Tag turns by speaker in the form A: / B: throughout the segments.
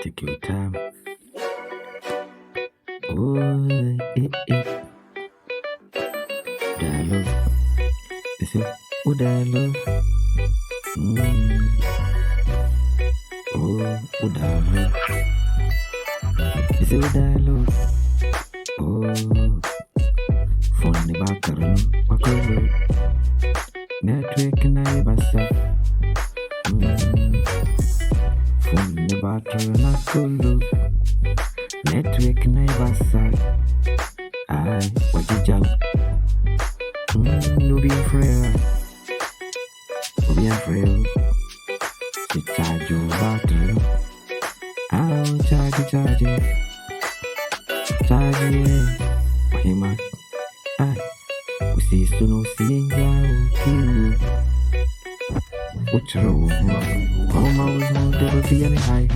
A: Take your time. Oh, dialogue. Listen, dialogue. Dialogue. Listen, dialogue. Phone in the background. Network in the background. Phone in the background. Network in the background. Aye, what you jump? No be afraid. No be afraid. To charge your battery. I'll charge it. Charge it. Hey man. Aye. We see soon, we see ya. What's wrong? Come on, we'll be any high.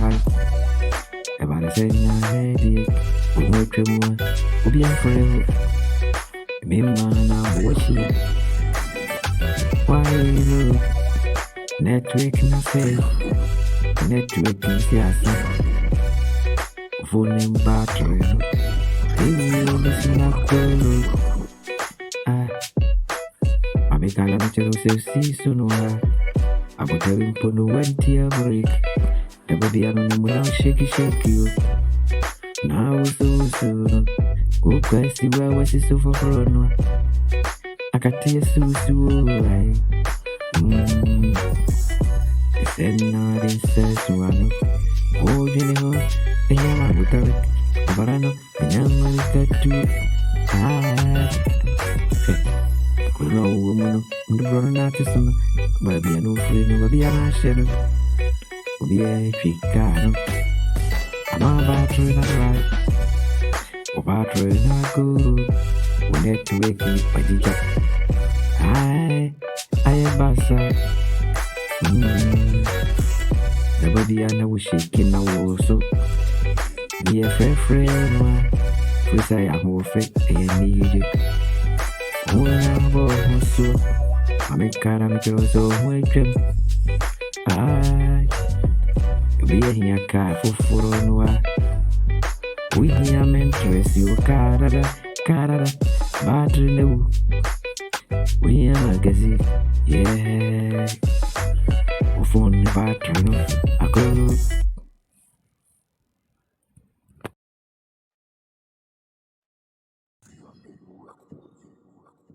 A: Everybody say, nah, baby. We work with one. We'll be afraid. Me man, I'm watching. Why you network in the face? Network in the phone in battery. Hey, listen up, girl. I make a lot of see soon. I go tell him put no one break. Everybody I don't know shake you. Now so. Go crazy where was it so for run? I got to so right. It's not in sense one. Oh, you know, I am a good but I know I am a good no woman, the brother not to some, but be no friend, but be a shadow. Be a picano. I'm a battery not right. O battery not good. We need to wake me by the job. I am bassa. The body I know shaking now also. Be a friend, please I am more fake and need it. When I'm born, so I make kind of so wake him. Be a car for no. We hear men dress you, Canada, battery no. We are magazine, yeah. Phone battery no. I go.